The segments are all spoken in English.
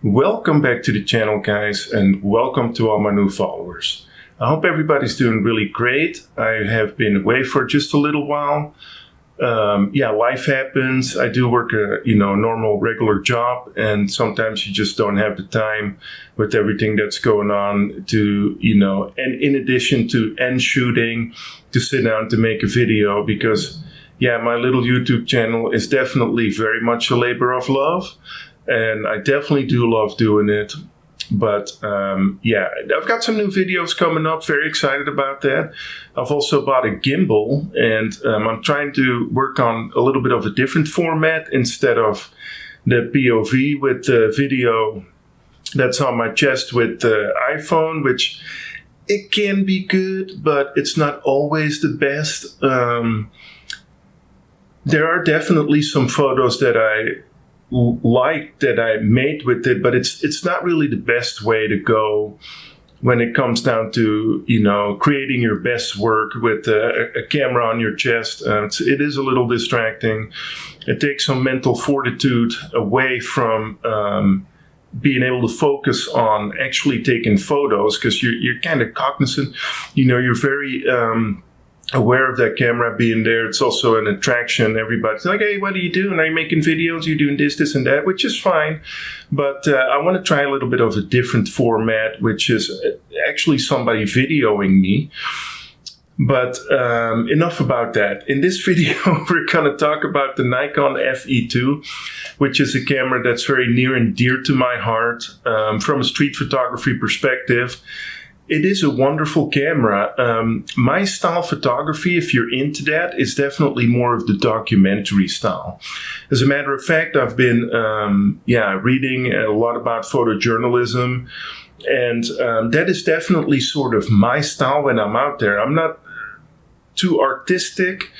Welcome back to the channel, guys, and welcome to all my new followers. I hope everybody's doing really great. I have been away for just a little while. Life happens. I do work a normal regular job, and sometimes you just don't have the time with everything that's going on to and in addition to shooting, to sit down to make a video, because my little YouTube channel is definitely very much a labor of love, and I definitely do love doing it. But I've got some new videos coming up. Very excited about that. I've also bought a gimbal, and I'm trying to work on a little bit of a different format instead of the POV with the video that's on my chest with the iPhone, which it can be good, but it's not always the best. There are definitely some photos that I like that I made with it, but it's not really the best way to go when it comes down to creating your best work with a camera on your chest. It is a little distracting. It takes some mental fortitude away from being able to focus on actually taking photos, because you're kind of cognizant. You're very aware of that camera being there. It's also an attraction. Everybody's like, hey, what are you doing? Are you making videos? Are you doing this and that? Which is fine. But I want to try a little bit of a different format, which is actually somebody videoing me. But enough about that. In this video, we're going to talk about the Nikon FE2, which is a camera that's very near and dear to my heart from a street photography perspective. It is a wonderful camera. My style photography, if you're into that, is definitely more of the documentary style. As a matter of fact, I've been reading a lot about photojournalism, and that is definitely sort of my style when I'm out there. I'm not too artistic.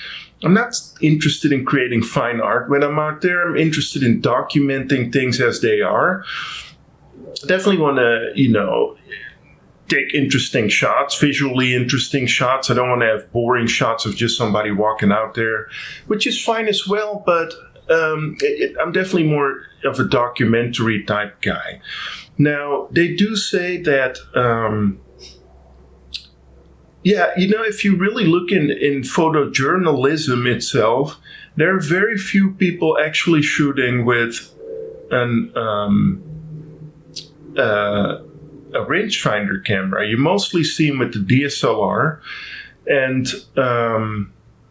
I'm not interested in creating fine art when I'm out there. I'm interested in documenting things as they are. Definitely want to, take interesting shots, visually interesting shots. I don't want to have boring shots of just somebody walking out there, which is fine as well, but I'm definitely more of a documentary type guy. Now, they do say that, if you really look in photojournalism itself, there are very few people actually shooting with a rangefinder camera. You mostly see them with the DSLR, and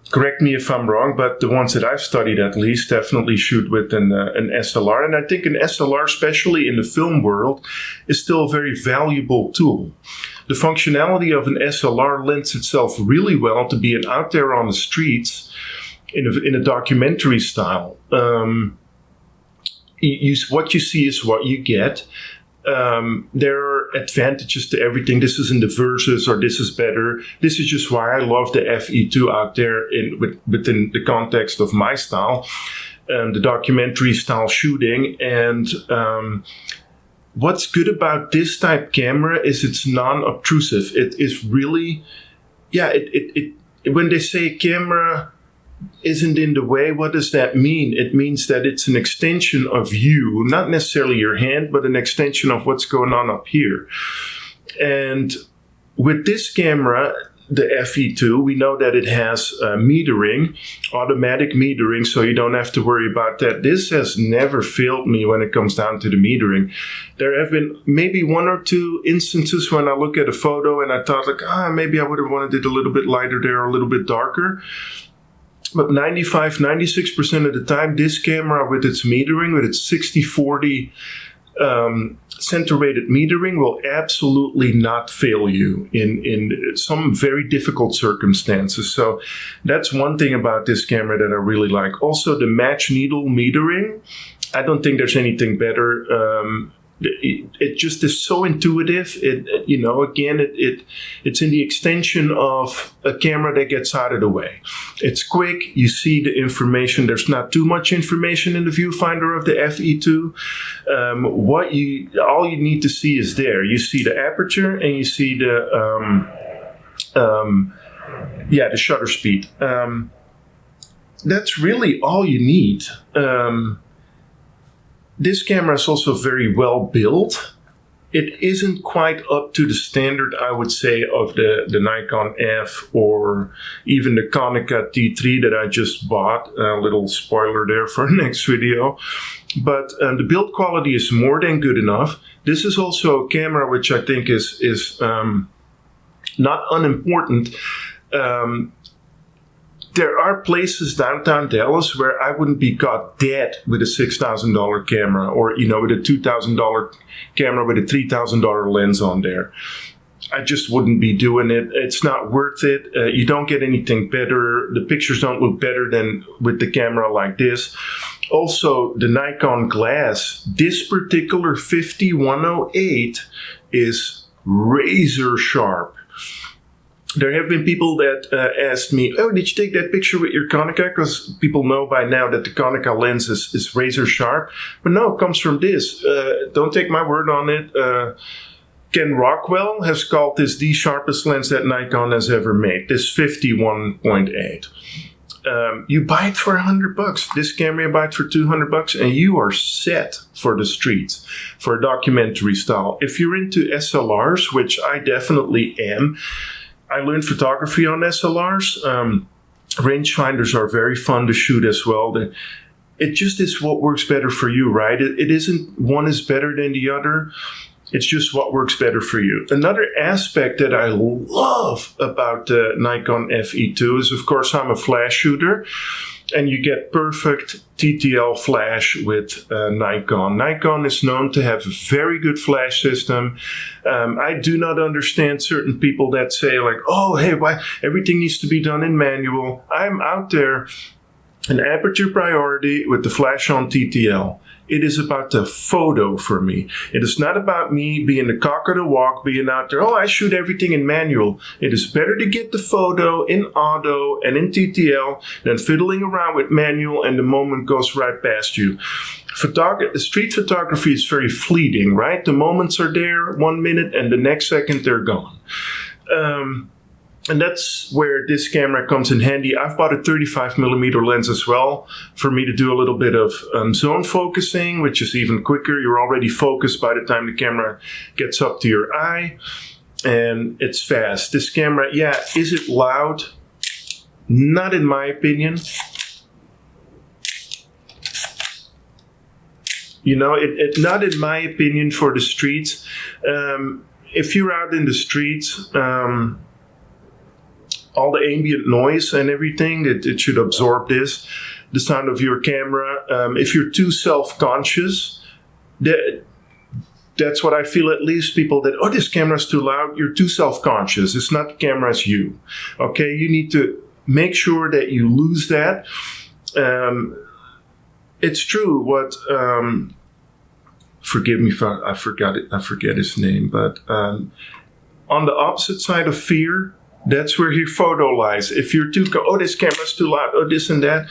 correct me if I'm wrong, but the ones that I've studied at least definitely shoot with an SLR, and I think an SLR, especially in the film world, is still a very valuable tool. The functionality of an SLR lends itself really well to being out there on the streets in a documentary style. What you see is what you get. There are advantages to everything. This isn't the versus or this is better. This is just why I love the FE2 out there within the context of my style, the documentary style shooting. And what's good about this type camera is it's non-obtrusive. It is really, when they say camera isn't in the way, what does that mean? It means that it's an extension of you, not necessarily your hand, but an extension of what's going on up here. And with this camera, the FE2, we know that it has metering, automatic metering, so you don't have to worry about that. This has never failed me when it comes down to the metering. There have been maybe one or two instances when I look at a photo and I thought maybe I would have wanted it a little bit lighter there or a little bit darker. But 96% of the time, this camera with its metering, with its 60-40 center-rated metering, will absolutely not fail you in some very difficult circumstances. So that's one thing about this camera that I really like. Also, the match needle metering, I don't think there's anything better. It just is so intuitive. It's in the extension of a camera that gets out of the way. It's quick. You see the information. There's not too much information in the viewfinder of the FE2. All you need to see is there. You see the aperture and you see the shutter speed. That's really all you need. this camera is also very well built. It isn't quite up to the standard, I would say, of the Nikon F or even the Konica T3 that I just bought. A little spoiler there for next video. But the build quality is more than good enough. This is also a camera which I think is not unimportant. There are places downtown Dallas where I wouldn't be caught dead with a $6,000 camera, or with a $2,000 camera with a $3,000 lens on there. I just wouldn't be doing it. It's not worth it. You don't get anything better. The pictures don't look better than with the camera like this. Also, the Nikon glass, this particular 5108 is razor sharp. There have been people that asked me, oh, did you take that picture with your Konica? Because people know by now that the Konica lens is razor sharp. But no, it comes from this. Don't take my word on it. Ken Rockwell has called this the sharpest lens that Nikon has ever made, this 51.8. You buy it for $100. This camera you buy it for $200, and you are set for the streets, for a documentary style. If you're into SLRs, which I definitely am, I learned photography on SLRs. Rangefinders are very fun to shoot as well. It just is what works better for you, right? It isn't one is better than the other. It's just what works better for you. Another aspect that I love about the Nikon FE2 is, of course, I'm a flash shooter. And you get perfect TTL flash with Nikon. Nikon is known to have a very good flash system. I do not understand certain people that say like, oh, hey, why everything needs to be done in manual. I'm out there, an aperture priority with the flash on TTL. It is about the photo for me. It is not about me being the cock of the walk, being out there, oh, I shoot everything in manual. It is better to get the photo in auto and in TTL than fiddling around with manual and the moment goes right past you. Street photography is very fleeting, right? The moments are there 1 minute and the next second they're gone. And that's where this camera comes in handy. I've bought a 35mm lens as well for me to do a little bit of zone focusing, which is even quicker. You're already focused by the time the camera gets up to your eye, and it's fast. This camera, yeah, is it loud? Not in my opinion. Not in my opinion for the streets. If you're out in the streets, all the ambient noise and everything, it should absorb the sound of your camera. If you're too self-conscious, that's what I feel, at least. People that, oh, this camera's too loud, you're too self-conscious. It's not the camera, it's you. Okay, you need to make sure that you lose that. It's true what, forgive me if I forget his name, but on the opposite side of fear, that's where your photo lies. If you're oh, this camera's too loud, oh, this and that.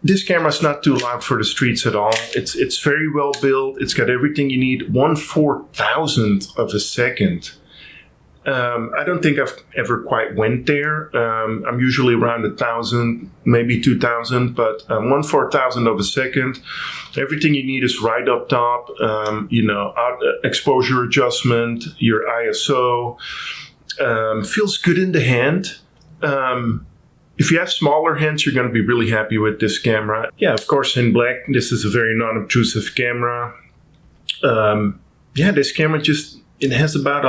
This camera's not too loud for the streets at all. It's very well built. It's got everything you need. 1/4000th of a second. I don't think I've ever quite went there. I'm usually around 1,000, maybe 2,000, but 1/4000th of a second. Everything you need is right up top. Exposure adjustment, your ISO. Feels good in the hand. If you have smaller hands, you're going to be really happy with this camera. Yeah, of course, in black, this is a very non-obtrusive camera. This camera it has about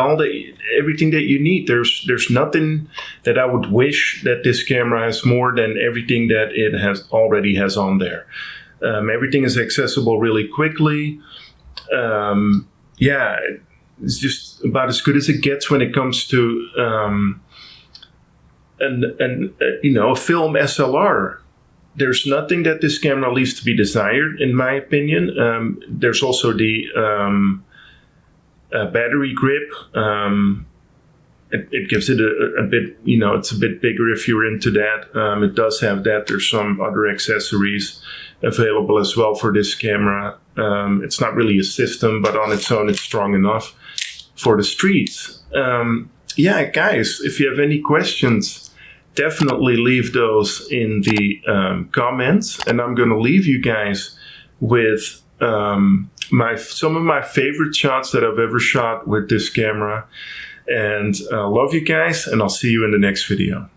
everything that you need. There's nothing that I would wish that this camera has more than everything that it already has on there. Everything is accessible really quickly. It's just about as good as it gets when it comes to a film SLR. There's nothing that this camera leaves to be desired, in my opinion. There's also the battery grip. It gives it a bit, it's a bit bigger if you're into that. It does have that. There's some other accessories available as well for this camera. It's not really a system, but on its own, it's strong enough for the streets. Guys, if you have any questions, definitely leave those in the comments, and I'm going to leave you guys with some of my favorite shots that I've ever shot with this camera. And love you guys, and I'll see you in the next video.